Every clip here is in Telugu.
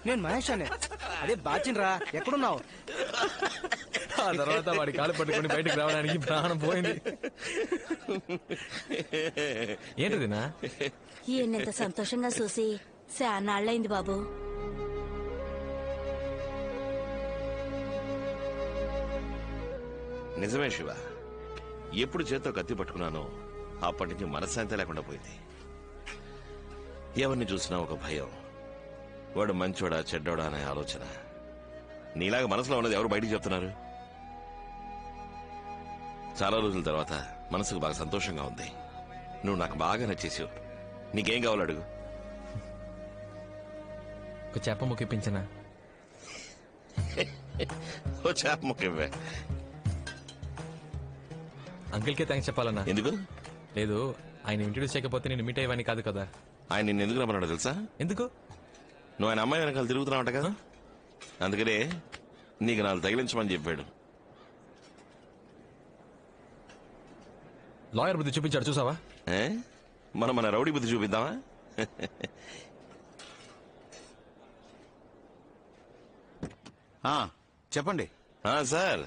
నేను మహేష్ అనే. అదే బాచిన్రా, ఎక్కడున్నావు? ఆ తర్వాత వాడి కాలు పట్టుకుని బయటకు రావడానికి ప్రాణం పోయింది. ఏంటిదినా? ఈయనంత సంతోషంగా చూసి శానాళ్ళైంది బాబు. నిజమే శివ, ఎప్పుడు చేత్తో కత్తి పట్టుకున్నానో అప్పటి నుంచి మనశ్శాంతి లేకుండా పోయింది. ఎవరిని చూసినా ఒక భయం, వాడు మంచోడా చెడ్డోడా అనే ఆలోచన. నీలాగా మనసులో ఉన్నది ఎవరు బయటికి చెప్తున్నారు? చాలా రోజుల తర్వాత మనసుకు బాగా సంతోషంగా ఉంది. నువ్వు నాకు బాగా నచ్చేసావు. నీకేం కావాలో అడుగు. ఒక చేప ముక్కిపించనా? ఓ చేప ముఖ్యమే. అంకిల్కే థ్యాంక్స్ చెప్పాలన్నా. ఎందుకు? లేదు, ఆయన ఇంట్రడ్యూస్ చేయకపోతే నేను మీట్ అయ్యేవాని కాదు కదా. ఆయన నిన్ను ఎందుకు రమ్మన్నాడో తెలుసా? ఎందుకు? నువ్వు ఆయన అమ్మాయి వెనకాల తిరుగుతున్నావంట కదా, అందుకనే నీకు నాలుగు తగిలించమని చెప్పాడు. లాయర్ బుద్ధి చూపించాడు, చూసావా? మనం మన రౌడీ బుద్ధి చూపిద్దామా? చెప్పండి సార్,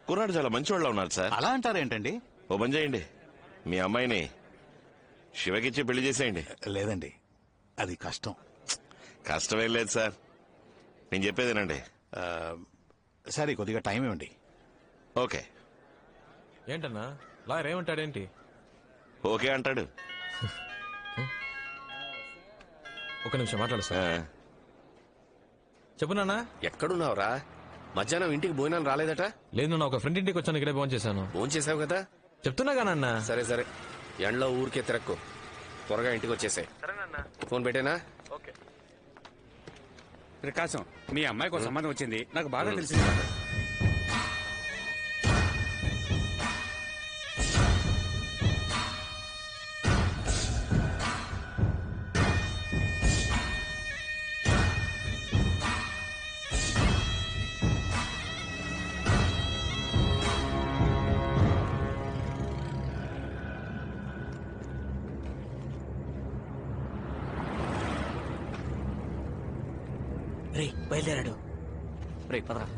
కుర్రాడు చాలా మంచివాళ్ళ ఉన్నారు సార్. అలా అంటారేంటండి? ఓ పని చేయండి, మీ అమ్మాయిని శివకిచ్చి పెళ్లి చేసేయండి. లేదండి, అది కష్టం. కష్టమేం లేదు సార్, నేను చెప్పేదేనండి. సరే, కొద్దిగా టైం ఇవ్వండి. ఓకే. ఏంటన్నా లాయర్ ఏమంటాడేంటి? ఓకే అంటాడు. ఒక నిమిషం మాట్లాడు సార్. చెప్పు నాన్న. ఎక్కడున్నావురా? మధ్యాహ్నం ఇంటికి భోజనం రాలేదట? లేదు నాన్న, ఒక ఫ్రెండ్ ఇంటికి వచ్చాను, ఇక్కడే ఫోన్ చేశాను. ఫోన్ చేసావు కదా? చెప్తున్నాగా నాన్న. సరే సరే, ఎండలో ఊరికే తిరక్కు, త్వరగా ఇంటికి వచ్చేసాయి. ఫోన్ పెట్టేనా? ప్రకాశం, మీ అమ్మాయికి ఒక సంబంధం వచ్చింది, నాకు బాగా తెలిసింది. రే బయలుదేరాడు. రే పదరా.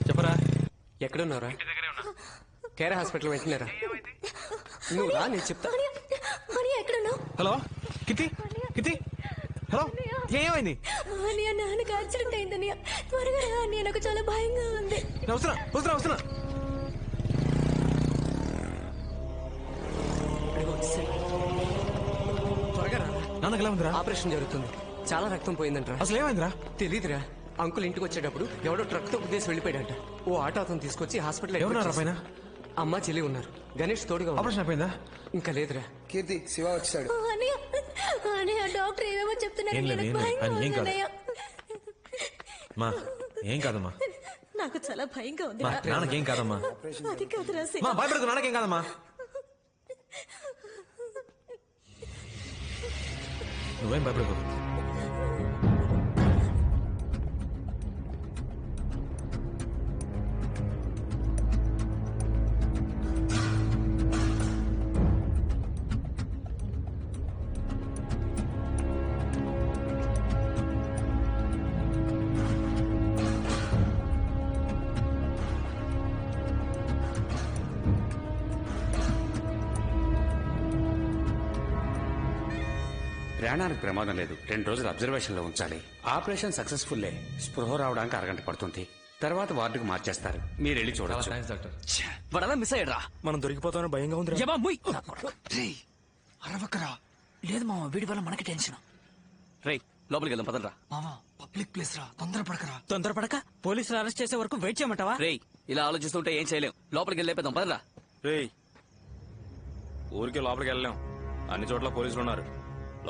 చెప్పరా. ఎక్కడున్నారా? కేర్ హాస్పిటల్ వెంటనేరా. నువ్వు రా, నేను చెప్తా. హలో కితి, కితి, హలో, ఏమైంది? నాన్నకి యాక్సిడెంట్ అయిందని త్వరగా రా, నాకు చాలా భయంగా ఉంది. వస్తున్నా వస్తున్నా వస్తున్నా. త్వరగా రా. నాన్నకి ఎలా ఉందిరా? ఆపరేషన్ జరుగుతుంది, చాలా రక్తం పోయిందంటరా. అసలు ఏమైందిరా? తెలీదురా. అంకుల్ ఇంటికి వచ్చేటప్పుడు ఎవడో ట్రక్ తో ఉద్దేశం వెళ్ళిపోయాడంట. ఓ ఆటో అతను తీసుకొచ్చి హాస్పిటల్. ఎవరున్నారా పైన? అమ్మ చెల్లి ఉన్నారు. గణేష్ తోడుగా. ఆపరేషన్ అయిపోయిందా? ఇంకా లేదురా. కీర్తి, శివ వచ్చాడు. డాక్టర్ ఏమేమో చెప్తున్నారు. ఏం కాదు మా, ఏం కాదమ్మా. నాకు చాలా భయంగా ఉంది. నాన్నకేం కాదమ్మా. అది కాదురా, మా భయపడకు, నాన్నకేం కాదమ్మా. నువ్వేం భయపడకు. ప్రాణానికి ప్రమాదం లేదు, 2 రోజులు అబ్జర్వేషన్ లో ఉంచాలి. ఆపరేషన్ సక్సెస్ఫుల్లే. స్పృహ రావడానికి అరగంట పడుతుంది. తర్వాత వార్డుకు మార్చేస్తారు మీరు వెళ్ళి చాలా చూడొచ్చు. Thanks doctor. వాడు అలా మిస్ అయ్యాడ్రా. మనం దొరికిపోతామని భయంగా ఉంది. యమా ముయ్. అరవకరా. లేదు మామ, వీడి వల్ల మనకి టెన్షన్. రేయ్ లోపలికి వెళ్దాం పదండ్రా. మామా పబ్లిక్ ప్లేస్ రా, తొందరపడకరా. తొందరపడక పోలీసులు అరెస్ట్ చేసే వరకు వెయిట్ చేయమంటావా? రేయ్ ఇలా ఆలోచిస్తుంటే ఏం చేయలేం. లోపలికి వెళ్ళేద్దాం పదండ్రా. రేయ్ ఊరికే లోపలికి వెళ్ళలేం, అన్ని చోట్ల పోలీసులు ఉన్నారు.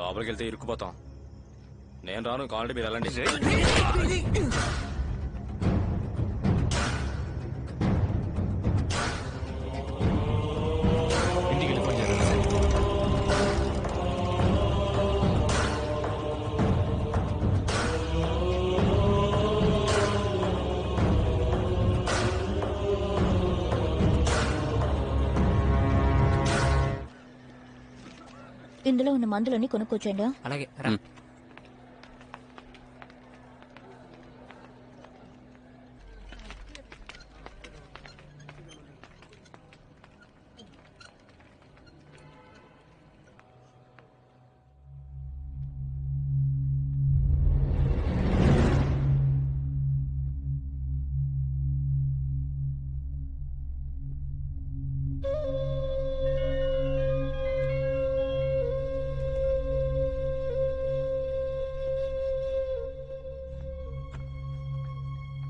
లోపలికి వెళ్తే ఇరుక్కుపోతాం. నేను రాను, కావాలంటే మీరు వెళ్ళండి. ఇంటికి వెళ్ళి ఫోన్ చేయాలి. ఇందులో ఉన్న మందులని కొనుక్కోచండి. అలాగే రా.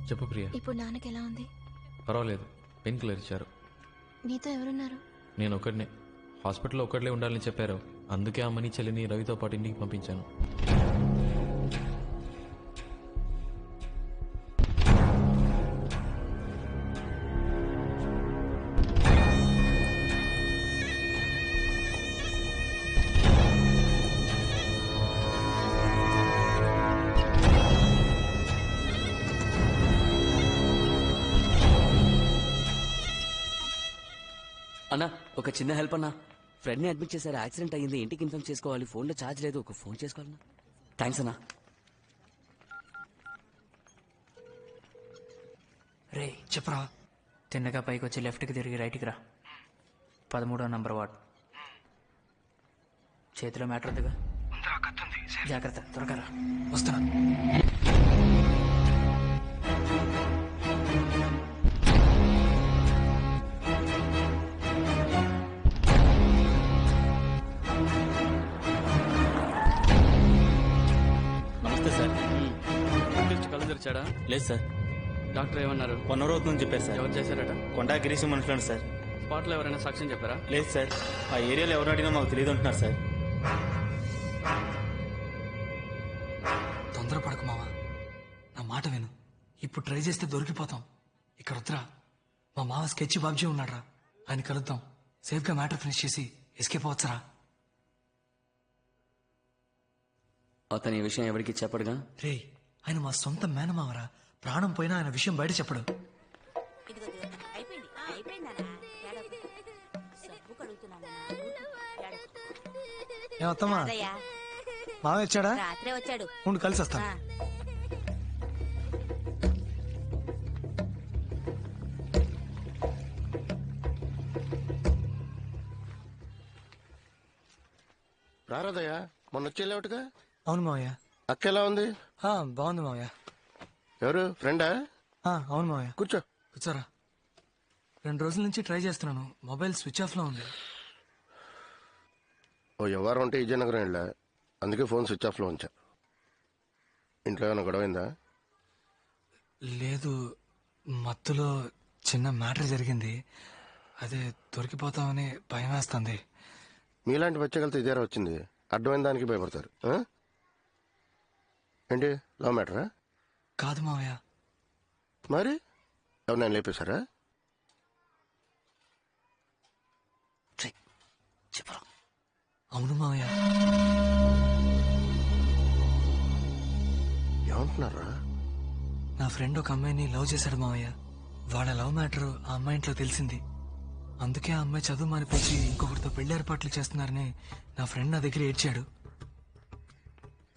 చెప్పు ప్రియా. ఇప్పుడు నాన్నకి ఎలా ఉంది? పర్వాలేదు, పెయిన్ కిల్లర్ ఇచ్చారు. నీతో ఎవరున్నారు? నేను ఒక్కడినే. హాస్పిటల్లో ఒక్కడలే ఉండాలని చెప్పారు. అందుకే అమ్మని చెల్లిని రవితో పాటు ఇంటికి పంపించాను. అన్నా ఒక చిన్న హెల్ప్ అన్నా. ఫ్రెండ్ ని అడ్మిట్ చేశారు, యాక్సిడెంట్ అయ్యింది, ఇంటికి ఇన్ఫార్మ్ చేసుకోవాలి. ఫోన్ లో ఛార్జ్ లేదు, ఒక ఫోన్ చేసుకోవాలన్నా. థ్యాంక్స్ అన్నా. రే చెప్పరా. తిన్నగా పైకి వచ్చి లెఫ్ట్ కి తిరిగి రైట్ కి రా. 13వ నంబర్ వార్డ్. చేతిలో మ్యాటర్ ఉందిగా, జాగ్రత్త, త్వరగా రా. వస్తున్నా. నమస్తే సార్. కళ్ళు తెరిచాడా? లేదు సార్. డాక్టర్ ఏమన్నారు? 1 అవర్ అవుతుందని చెప్పారు సార్. ఎవరు చేశారట? కొండా గిరీశం మనుషులను సార్. స్పాట్ లో ఎవరైనా సాక్ష్యం చెప్పారా? లేదు సార్, ఆ ఏరియాలో ఎవరు అడిగినా మాకు తెలియదు అంటున్నారు సార్. తొందరపడకు మావా, నా మాట విను. ఇప్పుడు ట్రై చేస్తే దొరికిపోతాం. ఇక్కడ వద్దురా. మా మావ స్కెచ్ బాబ్జీ ఉన్నాడ్రా, ఆయన కలుద్దాం. సేఫ్ గా మ్యాటర్ ఫినిష్ చేసి ఎస్కేప్ అవచ్చురా. అతని ఈ విషయం ఎవరికి చెప్పడుగా? రే ఆయన మా సొంత మేనమావరా. ప్రాణం పోయినా ఆయన విషయం బయట చెప్పడు. ఏమత్తమ్మా, మావ వచ్చాడా? రాత్రే వచ్చాడు. ఉండి కలిసి వస్తాను. రారాదయ్యా, మొన్న వచ్చేలేవుగా. అవును మావయ్య. అక్క ఎలా ఉంది? బాగుంది మావయ్య. ఎవరు ఫ్రెండా? అవును మావయ్య. కూర్చో. కూర్చోరా. 2 రోజుల నుంచి ట్రై చేస్తున్నాను, మొబైల్ స్విచ్ ఆఫ్ లో ఉంది. ఓ వ్యవహారం ఉంటే విజయనగరం వెళ్ళా, అందుకే ఫోన్ స్విచ్ ఆఫ్ లో ఉంచా. ఇంట్లో ఏమైనా గొడవైందా? లేదు, మత్తులో చిన్న మ్యాటర్ జరిగింది. అదే దొరికిపోతామని భయం వేస్తుంది. మీలాంటి బచ్చగలతో ఇదేరా వచ్చింది. అడ్డమైన దానికి భయపడతారు. ఏంటి, లవ్ మ్యాటరా? కాదు మావయ్య. మరి ఎవరినైనా లేపేశారా? చెప్పరా. అవును మావయ్య. ఏమంటున్నారా? నా ఫ్రెండ్ ఒక అమ్మాయిని లవ్ చేశాడు మావయ్య. వాళ్ళ లవ్ మ్యాటర్ ఆ అమ్మాయి ఇంట్లో తెలిసింది. అందుకే ఆ అమ్మాయి చదువు మానిపించి ఇంకొకరితో పెళ్లి ఏర్పాట్లు చేస్తున్నారని నా ఫ్రెండ్ నా దగ్గర ఏడ్చాడు.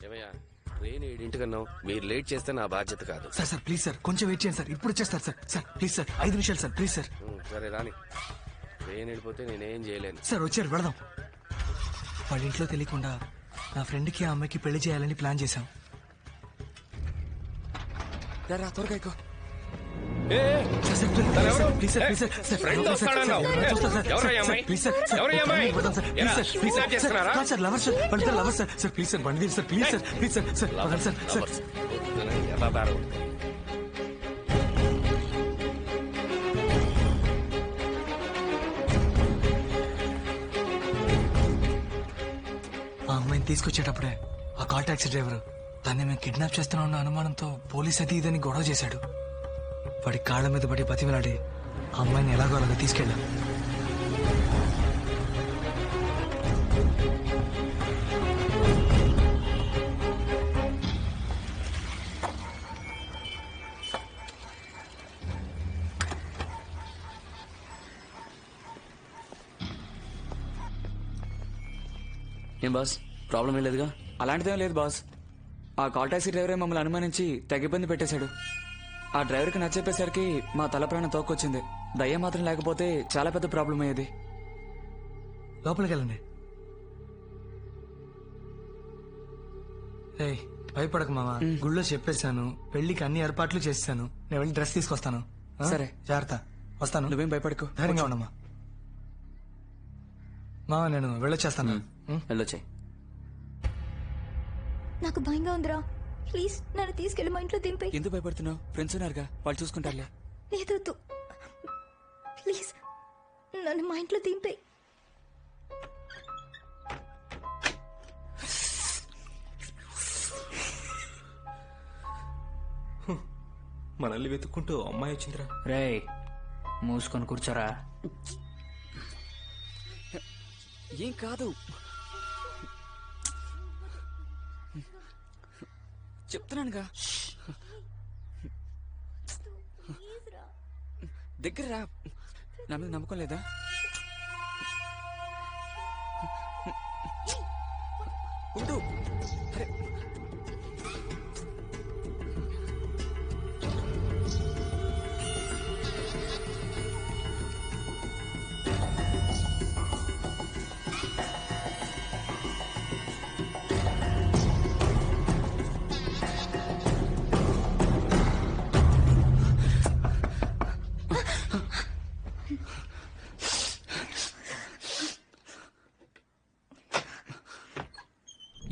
ఏమయ్యా, ట్రైన్ 7 మీరు లేట్ చేస్తే నా బాధ్యత కాదు. సార్ ప్లీజ్ సార్, కొంచెం వెయిట్ చేయండి సార్, ఇప్పుడు వచ్చేస్తారు సార్. సార్ ప్లీజ్ సార్, 5 నిమిషాలు సార్, ప్లీజ్ సార్. సరే రాని. ట్రైన్ వెళ్ళిపోతే నేనేం చేయలేను. సార్ వచ్చారు, వెళదాం. వాళ్ళ ఇంట్లో తెలియకుండా నా ఫ్రెండ్కి ఆ అమ్మాయికి పెళ్లి చేయాలని ప్లాన్ చేశాం. త్వరగా ఎక్కువ. ఫ్రెండ్ వస్తాడన్నావు. ఎవరయ్యా అమ్మాయి? ఎవరయ్యా అమ్మాయి? ఎలా? కిడ్నాప్ చేస్తున్నారా? ఎలా దారు? ఆ అమ్మాయిని తీసుకొచ్చేటప్పుడే ఆ కాల్ టాక్సీ డ్రైవర్ దాన్ని మేము కిడ్నాప్ చేస్తున్నా ఉన్న అనుమానంతో పోలీస్ అది ఇదని గొడవ చేశాడు. వాడి కాళ్ళ మీద పడి బతిమలాడి ఆ అమ్మాయిని ఎలాగో అలాగా తీసుకెళ్ళాం. ఏం బాస్ ప్రాబ్లం ఏం లేదుగా? అలాంటిదేం లేదు బాస్. ఆ కాల్ టాక్సీ డ్రైవరే మమ్మల్ని అనుమానించి తెగ ఇబ్బంది పెట్టేశాడు. ఆ డ్రైవర్కి నచ్చేపేసరికి మా తల ప్రాణం తోక్కొచ్చింది. దయ్యం మాత్రం లేకపోతే చాలా పెద్ద ప్రాబ్లం అయ్యేది. లోపలికి వెళ్ళండి. ఏయ్ భయపడకు మామ, గుళ్ళో చెప్పేశాను, పెళ్లికి అన్ని ఏర్పాట్లు చేశాను. నేను వెళ్ళి డ్రెస్ తీసుకొస్తాను. ఆ? సరే. జాగ్రత్త, వస్తాను. నువ్వేం భయపడకు. ధైర్యంగా ఉండమ్మా. మామ నేను వెళ్ళొచ్చేస్తాను. వెళ్ళొచ్చాయి. నాకు భయంగా ఉందిరా. ప్లీజ్ నన్ను తీసుకెళ్ళి మా ఇంట్లో దింపే. ఎందుకు భయపడుతున్నావు? ఫ్రెండ్స్ ఉన్నారుగా, వాళ్ళు చూసుకుంటారులే. లేదొద్దు, ప్లీజ్ నన్ను మా ఇంట్లో దింపే. మనల్ని వెతుక్కుంటూ అమ్మాయి వచ్చిందిరా. రేయ్ మూసుకొని కూర్చోరా. ఏం కాదు, చెప్తున్నానుగా. దగ్గర రా. నా మీద నమ్మకం లేదా? ఉండు. అరే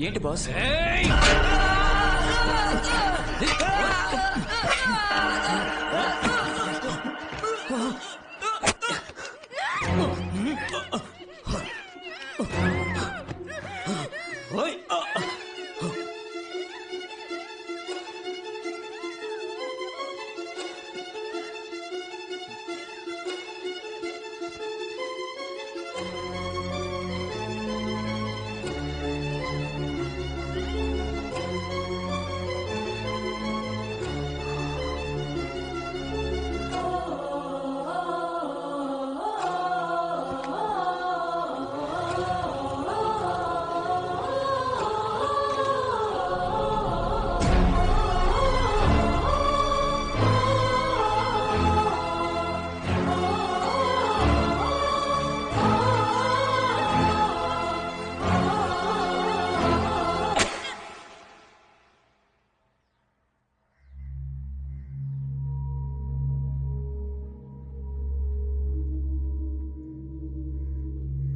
ఏంటి బాస్?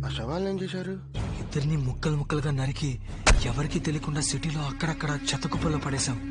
ఆ శవాలను ఏం చేశారు? ఇద్దరిని ముక్కలు ముక్కలుగా నరికి ఎవరికీ తెలియకుండా సిటీలో అక్కడక్కడ చెత్త కుప్పల్లో పడేశాం.